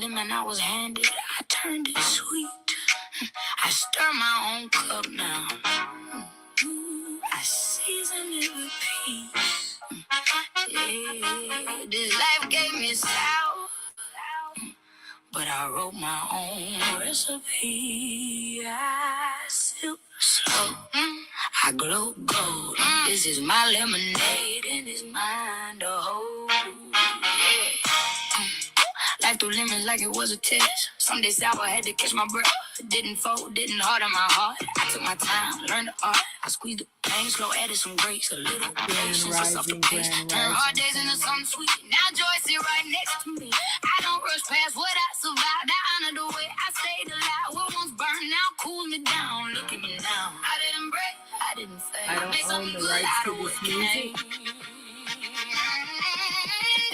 lemon I was handed, I turned it sweet. I stir my own cup now. I season it with peace. Yeah, this life gave me sour, but I wrote my own recipe. I sip slow, I glow gold. This is my lemonade and it's mine to hold. Yeah. Life threw lemons like it was a test. Some days sour, had to catch my breath. Didn't fold, didn't harden my heart. I took my time, learned the art. I squeezed the pain, slow, added some grace. A little patience, a softer pace. Turn hard days into something sweet. Now joy sit right next to me. I don't rush past what I survived. I honor the way I stayed alive. What once burned now cools me down. Look at me now. I didn't break, I didn't fail. I don't own the rights to this music.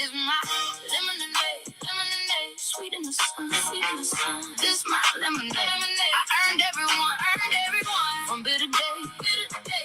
It's my lemonade, lemonade, sweet in the sun, sweet in the sun. This my lemonade, lemonade. I earned everyone, from bitter day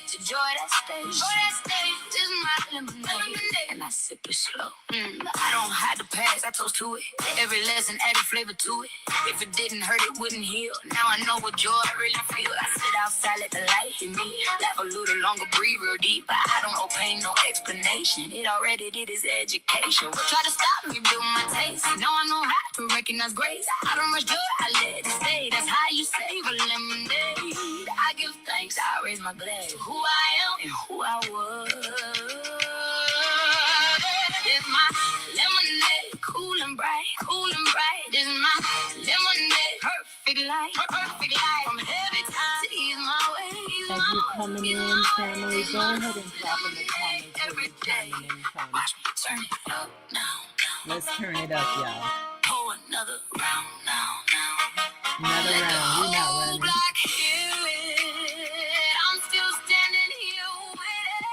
to joy that stays, joy that stays. This my lemonade, and I sip it slow. I don't hide the past, I toast to it. Every lesson added flavor to it. If it didn't hurt, it wouldn't heal. Now I know what joy really feel. I sit outside, let the light hit me. Laugh a little longer, breathe real deep. I don't owe pain, no explanation. It already did its education. What try to stop me, build my taste. Now I know how to recognize grace. I don't rush joy, I let it stay. That's how you save a lemonade. I give thanks, I raise my glass to who I am and who I was. It's my lemonade, cool and bright, cool and bright. This is my lemonade, perfect life, perfect life. From heavy time to ease my way. As you're coming in, family, go ahead and drop in the comments where you're coming in from. Watch me turn it up now. Let's turn it up, y'all. Pour another round now. Another round, we not running. Black hill, I'm still standing here with it.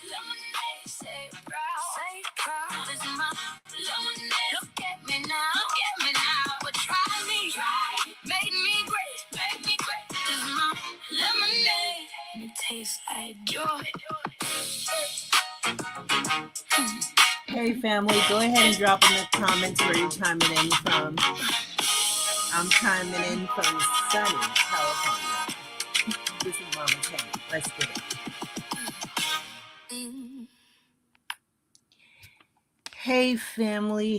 Lemonade, say proud. This is my lemonade. Look at me now, but try me. Made me great. This is my lemonade, and it tastes like joy. Hey family, go ahead and drop in the comments where you're chiming in from. I'm chiming in from sunny California. This is Mama Tank. Let's get it. Hey family.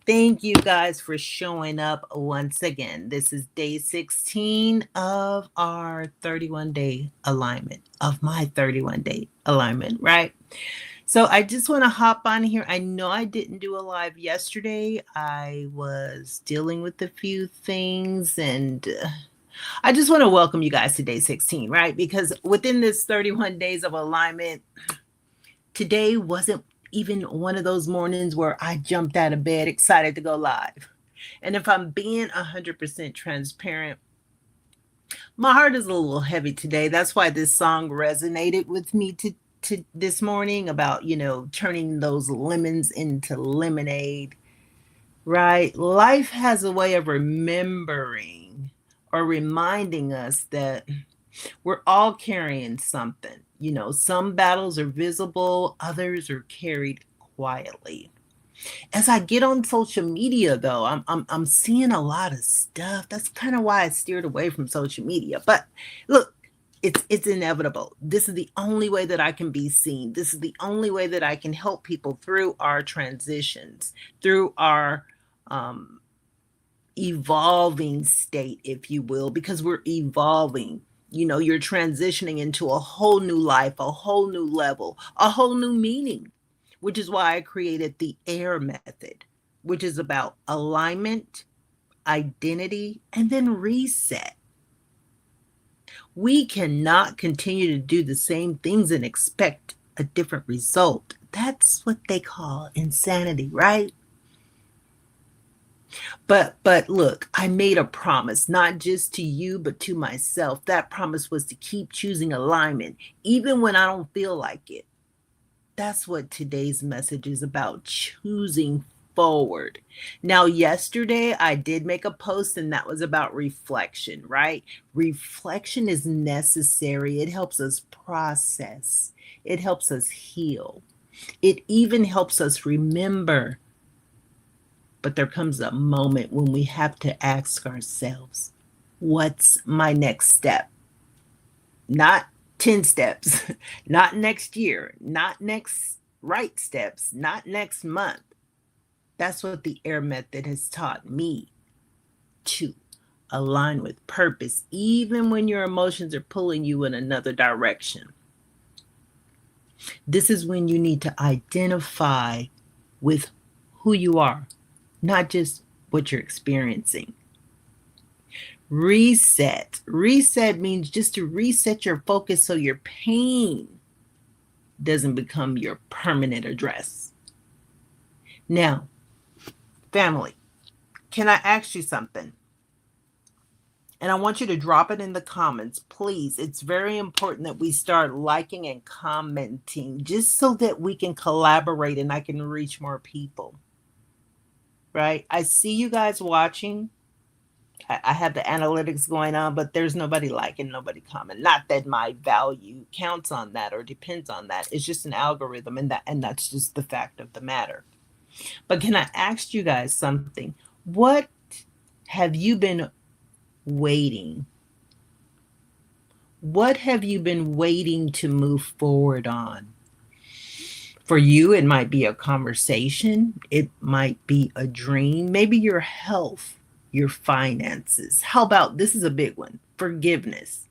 Thank you guys for showing up once again. This is day 16 of our 31-day alignment, of my 31-day alignment, right? So I just want to hop on here. I know I didn't do a live yesterday. I was dealing with a few things, and I just want to welcome you guys to day 16, right? Because within this 31 days of alignment, today wasn't even one of those mornings where I jumped out of bed excited to go live. And if I'm being 100% transparent, my heart is a little heavy today. That's why this song resonated with me to this morning about, turning those lemons into lemonade, right? Life has a way of remembering or reminding us that we're all carrying something. Some battles are visible, others are carried quietly. As I get on social media, though, I'm seeing a lot of stuff. That's kind of why I steered away from social media. But look, it's inevitable. This is the only way that I can be seen. This is the only way that I can help people through our transitions, through our evolving state, if you will, because we're evolving. You're transitioning into a whole new life, a whole new level, a whole new meaning, which is why I created the AIR method, which is about alignment, identity, and then reset. We cannot continue to do the same things and expect a different result. That's what they call insanity, right? But look, I made a promise, not just to you, but to myself. That promise was to keep choosing alignment, even when I don't feel like it. That's what today's message is about, choosing forward. Now, yesterday I did make a post, and that was about reflection, right? Reflection is necessary. It helps us process. It helps us heal. It even helps us remember. But there comes a moment when we have to ask ourselves, what's my next step? Not 10 steps, not next year, not next right steps, not next month. That's what the AIR method has taught me, to align with purpose, even when your emotions are pulling you in another direction. This is when you need to identify with who you are, not just what you're experiencing. Reset. Reset means just to reset your focus so your pain doesn't become your permanent address. Now, family, can I ask you something? And I want you to drop it in the comments, please. It's very important that we start liking and commenting just so that we can collaborate and I can reach more people. Right? I see you guys watching. I have the analytics going on, but there's nobody liking, nobody comment. Not that my value counts on that or depends on that. It's just an algorithm, and that's just the fact of the matter. But can I ask you guys something? What have you been waiting? What have you been waiting to move forward on? For you, it might be a conversation. It might be a dream. Maybe your health, your finances. How about, this is a big one, forgiveness.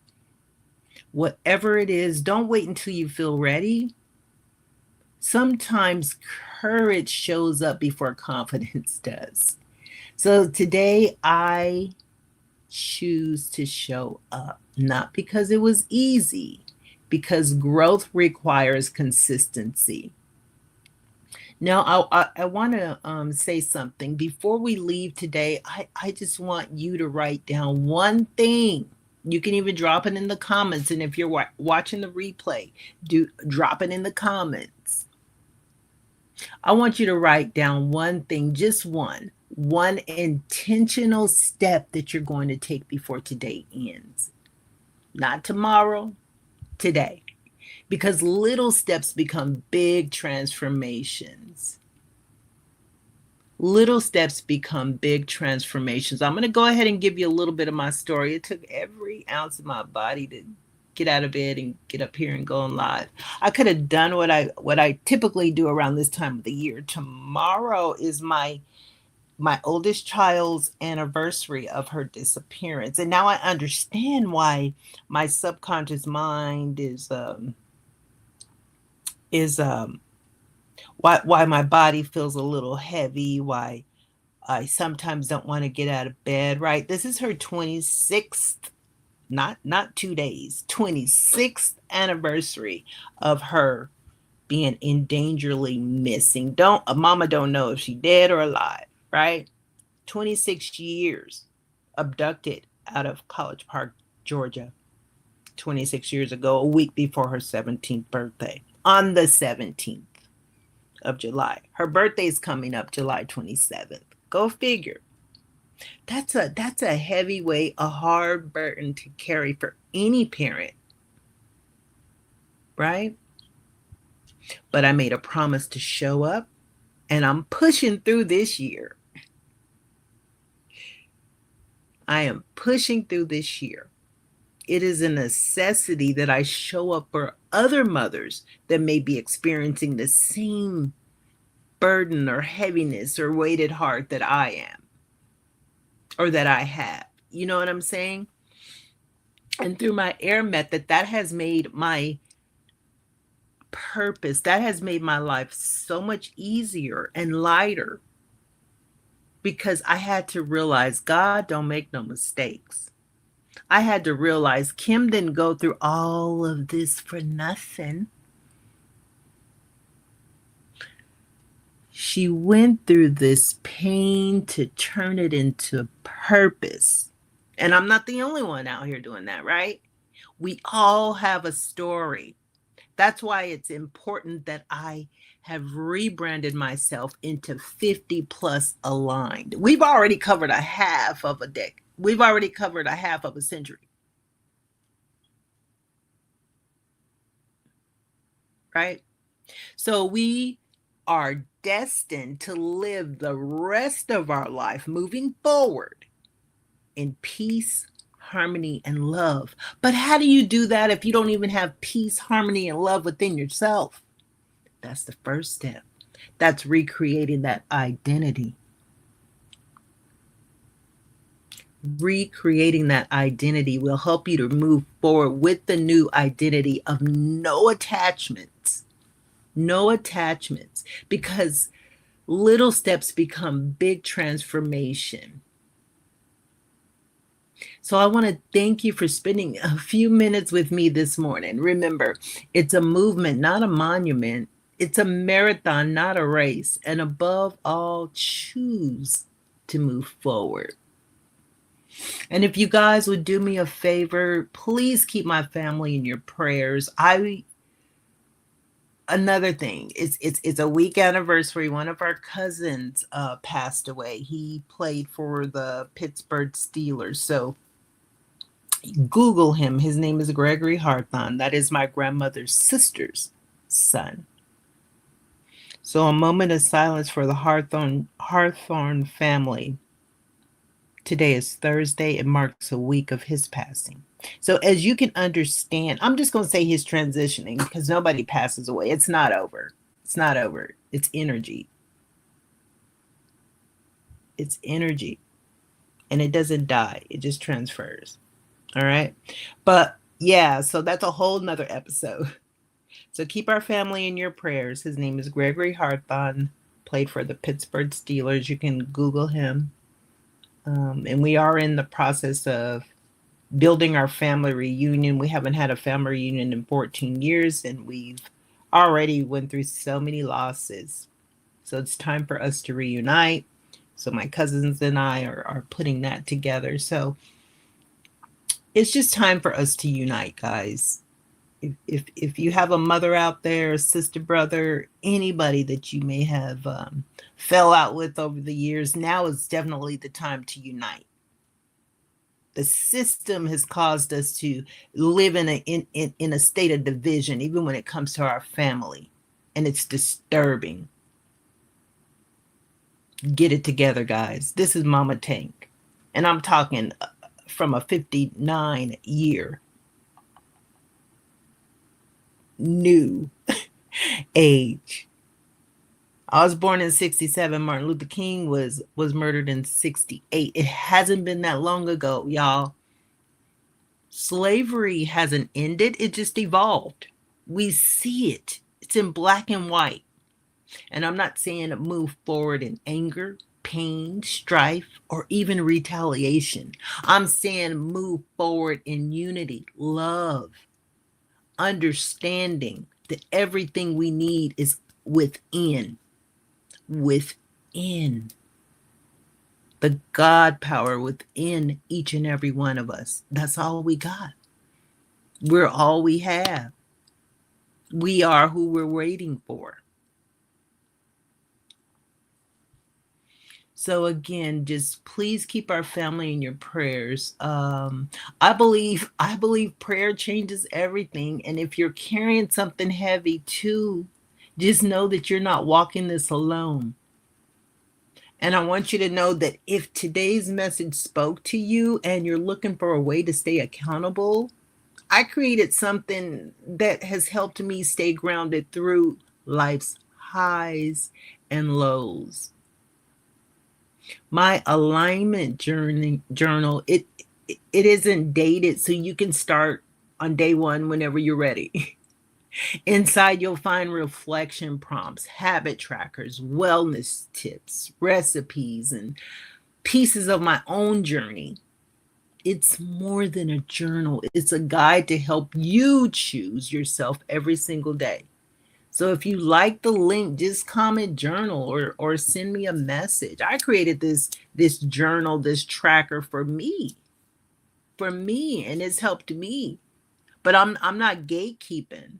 Whatever it is, don't wait until you feel ready. Sometimes courage shows up before confidence does. So today I choose to show up, not because it was easy, because growth requires consistency. Now, I want to say something. Before we leave today, I just want you to write down one thing. You can even drop it in the comments. And if you're watching the replay, drop it in the comments. I want you to write down one thing, just one intentional step that you're going to take before today ends. Not tomorrow, today. Because little steps become big transformations. Little steps become big transformations. I'm going to go ahead and give you a little bit of my story. It took every ounce of my body to get out of bed and get up here and go on live. I could have done what I typically do around this time of the year. Tomorrow is my oldest child's anniversary of her disappearance. And now I understand why my subconscious mind is why my body feels a little heavy, why I sometimes don't want to get out of bed, right? This is her 26th, not 2 days, 26th anniversary of her being endangeredly missing. Mama don't know if she dead or alive, right? 26 years abducted out of College Park, Georgia, 26 years ago, a week before her 17th birthday, on the 17th of July. Her birthday is coming up July 27th. Go figure. That's a heavy weight, a hard burden to carry for any parent, right? But I made a promise to show up, and I'm pushing through this year. I am pushing through this year. It is a necessity that I show up for other mothers that may be experiencing the same burden or heaviness or weighted heart that I am, or that I have. You know what I'm saying? And through my AIR method, that has made my purpose, that has made my life so much easier and lighter, because I had to realize God don't make no mistakes. I had to realize Kim didn't go through all of this for nothing. She went through this pain to turn it into purpose. And I'm not the only one out here doing that, right? We all have a story. That's why it's important that I have rebranded myself into 50 plus aligned. We've already covered a half of a decade. We've already covered a half of a century. Right? So we are destined to live the rest of our life moving forward in peace, harmony, and love. But how do you do that if you don't even have peace, harmony, and love within yourself? That's the first step. That's recreating that identity. Recreating that identity will help you to move forward with the new identity of no attachments. No attachments, because little steps become big transformation. So I want to thank you for spending a few minutes with me this morning. Remember, it's a movement, not a monument. It's a marathon, not a race. And above all, choose to move forward. And if you guys would do me a favor, please keep my family in your prayers. Another thing, it's a week anniversary. One of our cousins passed away. He played for the Pittsburgh Steelers. So Google him. His name is Gregory Harthorne. That is my grandmother's sister's son. So a moment of silence for the Harthorne family. Today is Thursday. It marks a week of his passing. So as you can understand, I'm just going to say he's transitioning because nobody passes away. It's not over. It's not over. It's energy. It's energy. And it doesn't die. It just transfers. All right. But yeah, so that's a whole nother episode. So keep our family in your prayers. His name is Gregory Harthorne, played for the Pittsburgh Steelers. You can Google him. And we are in the process of building our family reunion. We haven't had a family reunion in 14 years, and we've already went through so many losses. So it's time for us to reunite. So my cousins and I are putting that together. So it's just time for us to unite, guys. If you have a mother out there, a sister, brother, anybody that you may have fell out with over the years, now is definitely the time to unite. The system has caused us to live in a state of division, even when it comes to our family, and it's disturbing. Get it together, guys. This is Mama Tank, and I'm talking from a 59-year new age. I was born in 67. Martin Luther King was murdered in 68. It hasn't been that long ago, y'all. Slavery hasn't ended. It just evolved. We see it. It's in black and white. And I'm not saying to move forward in anger, pain, strife, or even retaliation. I'm saying move forward in unity, love, understanding that everything we need is within. Within. The God power within each and every one of us. That's all we got. We're all we have. We are who we're waiting for. So again, just please keep our family in your prayers. I believe prayer changes everything. And if you're carrying something heavy too, just know that you're not walking this alone. And I want you to know that if today's message spoke to you and you're looking for a way to stay accountable, I created something that has helped me stay grounded through life's highs and lows. My alignment journal, it isn't dated, so you can start on day one whenever you're ready. Inside, you'll find reflection prompts, habit trackers, wellness tips, recipes, and pieces of my own journey. It's more than a journal. It's a guide to help you choose yourself every single day. So if you like the link, just comment journal or send me a message. I created this journal, this tracker for me, and it's helped me. But I'm not gatekeeping.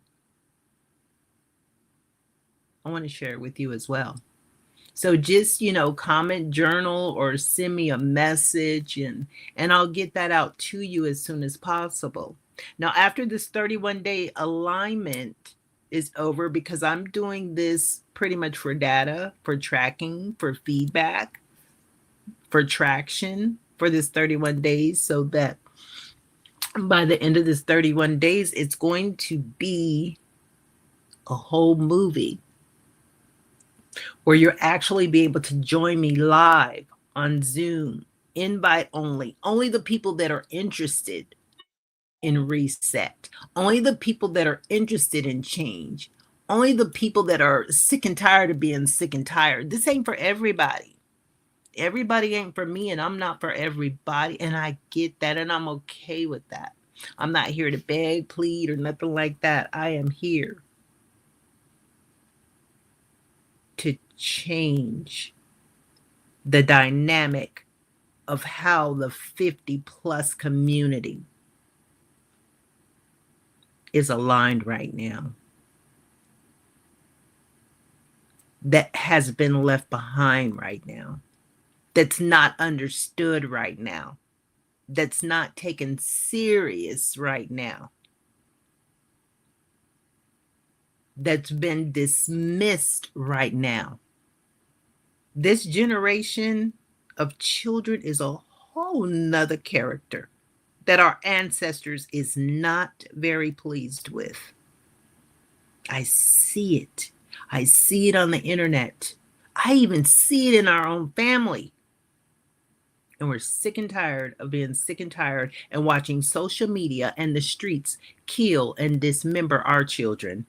I want to share it with you as well. So just, comment journal or send me a message and I'll get that out to you as soon as possible. Now, after this 31-day alignment, is over because I'm doing this pretty much for data, for tracking, for feedback, for traction for this 31 days, so that by the end of this 31 days, it's going to be a whole movie where you'll actually be able to join me live on Zoom, invite only, only the people that are interested in reset, only the people that are interested in change, only the people that are sick and tired of being sick and tired. This ain't for everybody. Everybody ain't for me, and I'm not for everybody. And I get that, and I'm okay with that. I'm not here to beg, plead, or nothing like that. I am here to change the dynamic of how the 50 plus community is aligned right now, that has been left behind right now, that's not understood right now, that's not taken serious right now, that's been dismissed right now. This generation of children is a whole nother character that our ancestors is not very pleased with. I see it. I see it on the internet. I even see it in our own family. And we're sick and tired of being sick and tired and watching social media and the streets kill and dismember our children,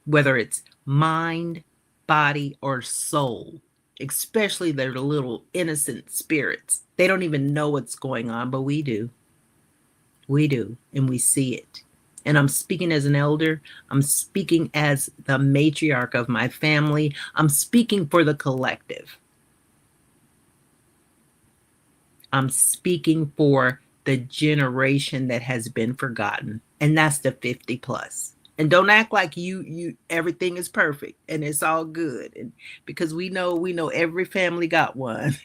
whether it's mind, body, or soul, especially their little innocent spirits. They don't even know what's going on, but we do. We do, and we see it. And I'm speaking as an elder. I'm speaking as the matriarch of my family. I'm speaking for the collective. I'm speaking for the generation that has been forgotten, and that's the 50 plus. And don't act like you everything is perfect and it's all good. And because we know every family got one.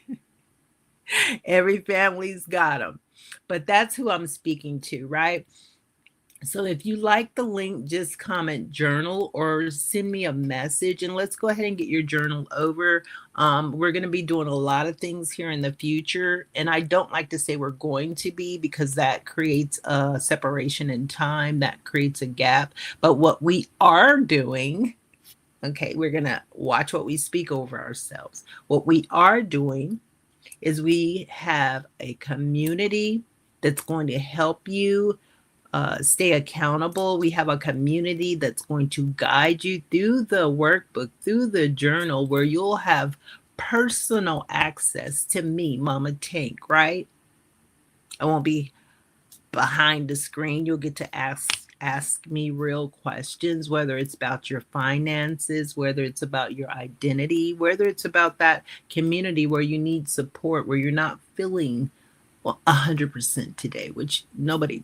Every family's got them. But that's who I'm speaking to, right? So if you like the link, just comment journal or send me a message, and let's go ahead and get your journal over. We're going to be doing a lot of things here in the future, and I don't like to say we're going to be, because that creates a separation in time, that creates a gap. But what we are doing, okay, we're going to watch what we speak over ourselves. What we are doing is we have a community that's going to help you stay accountable. We have a community that's going to guide you through the workbook, through the journal, where you'll have personal access to me, Mama Tank, right? I won't be behind the screen. You'll get to ask me real questions, whether it's about your finances, whether it's about your identity, whether it's about that community where you need support, where you're not feeling 100% today, which nobody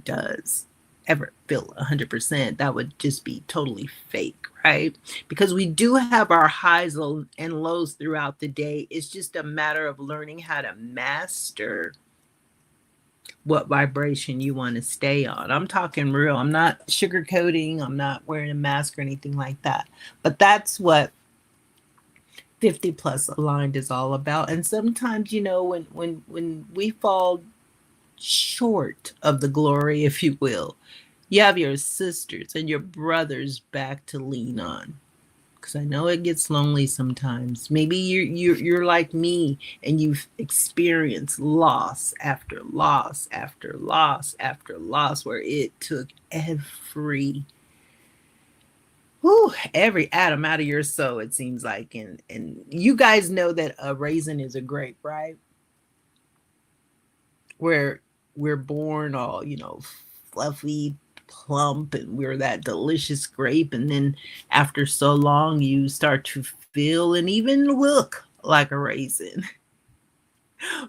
does ever feel 100%. That would just be totally fake, right? Because we do have our highs and lows throughout the day. It's just a matter of learning how to master what vibration you want to stay on. I'm talking real. I'm not sugarcoating. I'm not wearing a mask or anything like that. But that's what 50 plus aligned is all about. And sometimes, when we fall short of the glory, if you will, you have your sisters and your brothers back to lean on. Because I know it gets lonely sometimes. Maybe you're like me and you've experienced loss after loss after loss after loss, where it took every atom out of your soul, it seems like. And you guys know that a raisin is a grape, right? Where we're born all, fluffy, plump, and we're that delicious grape. And then after so long, you start to feel and even look like a raisin.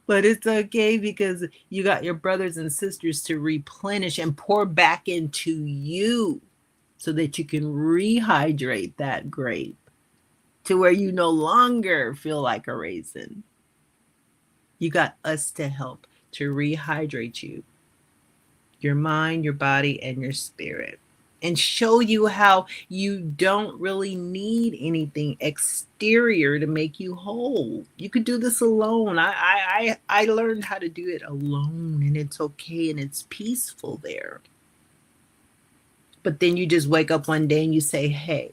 But it's okay, because you got your brothers and sisters to replenish and pour back into you so that you can rehydrate that grape to where you no longer feel like a raisin. You got us to help to rehydrate you, your mind, your body, and your spirit. and show you how you don't really need anything exterior to make you whole. You could do this alone. I learned how to do it alone, and it's okay and it's peaceful there. But then you just wake up one day and you say, hey,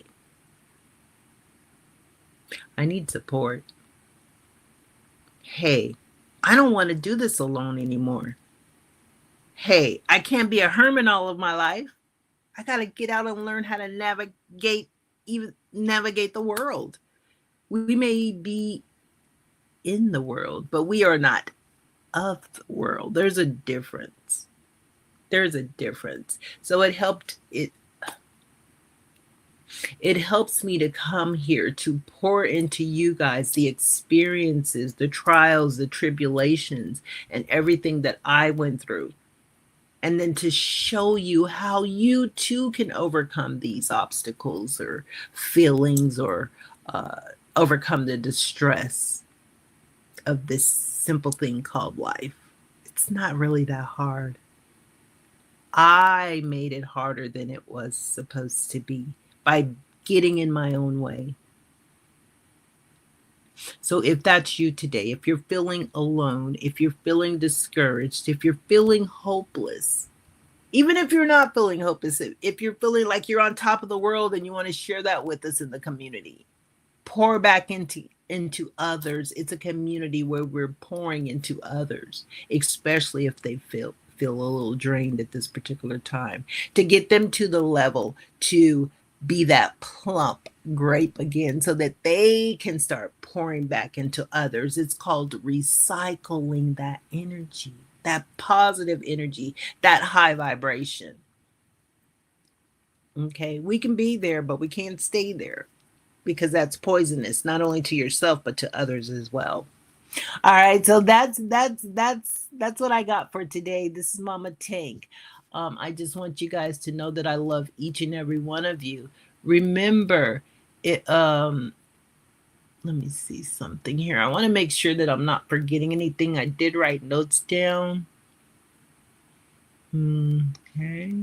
I need support. Hey, I don't want to do this alone anymore. Hey, I can't be a hermit all of my life. I got to get out and learn how to navigate the world. We may be in the world, but we are not of the world. There's a difference. There's a difference. So it helps me to come here to pour into you guys the experiences, the trials, the tribulations, and everything that I went through. And then to show you how you too can overcome these obstacles or feelings, or overcome the distress of this simple thing called life. It's not really that hard. I made it harder than it was supposed to be by getting in my own way. So if that's you today, if you're feeling alone, if you're feeling discouraged, if you're feeling hopeless, even if you're not feeling hopeless, if you're feeling like you're on top of the world and you want to share that with us in the community, pour back into others. It's a community where we're pouring into others, especially if they feel a little drained at this particular time, to get them to the level to be that plump grape again so that they can start pouring back into others. It's called recycling that energy, that positive energy, that high vibration. Okay, we can be there, but we can't stay there, because that's poisonous, not only to yourself but to others as well. All right, so that's what I got for today. This is Mama Tank. I just want you guys to know that I love each and every one of you. Remember, it. Let me see something here. I want to make sure that I'm not forgetting anything. I did write notes down. Okay.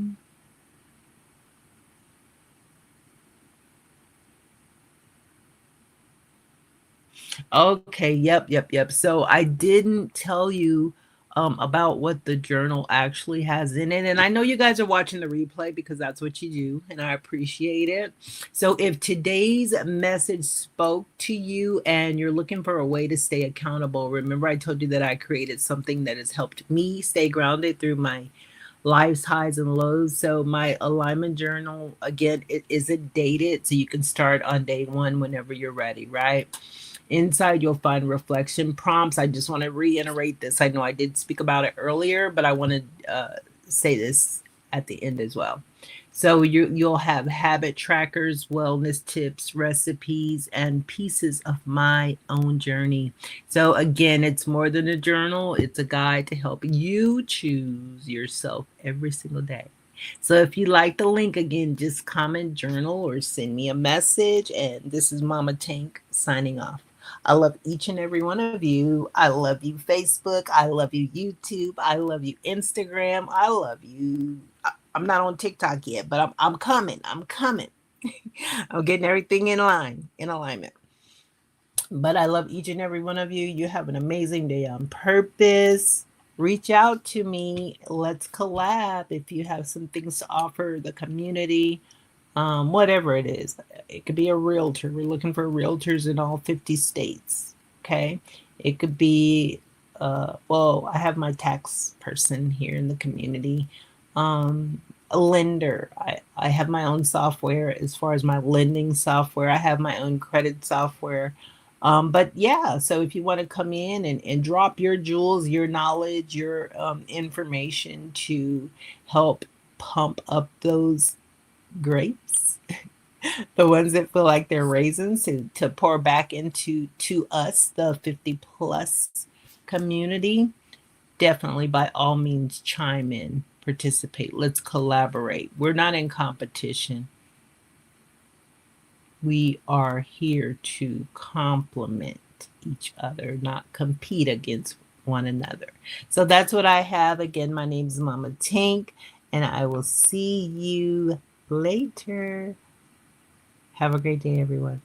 Okay, yep. So I didn't tell you about what the journal actually has in it. And I know you guys are watching the replay because that's what you do, and I appreciate it. So if today's message spoke to you and you're looking for a way to stay accountable, remember I told you that I created something that has helped me stay grounded through my life's highs and lows. So my alignment journal, again, it isn't dated, so you can start on day one whenever you're ready, right? Inside, you'll find reflection prompts. I just want to reiterate this. I know I did speak about it earlier, but I want to say this at the end as well. So you'll have habit trackers, wellness tips, recipes, and pieces of my own journey. So again, it's more than a journal. It's a guide to help you choose yourself every single day. So if you like the link, again, just comment journal or send me a message. And this is Mama Tank signing off. I love each and every one of you. I love you, Facebook. I love you, YouTube. I love you, Instagram. I love you. I'm not on TikTok yet, but I'm coming. I'm coming. I'm getting everything in alignment. But I love each and every one of you. You have an amazing day on purpose. Reach out to me. Let's collab if you have some things to offer the community. Whatever it is. It could be a realtor. We're looking for realtors in all 50 states. Okay. It could be, I have my tax person here in the community. A lender. I have my own software as far as my lending software. I have my own credit software. But yeah, so if you want to come in and drop your jewels, your knowledge, your information to help pump up those grapes, the ones that feel like they're raisins, to pour back into us, the 50 plus community, definitely by all means chime in, participate. Let's collaborate. We're not in competition. We are here to complement each other, not compete against one another. So that's what I have. Again, my name is Mama Tank, and I will see you later. Have a great day, everyone.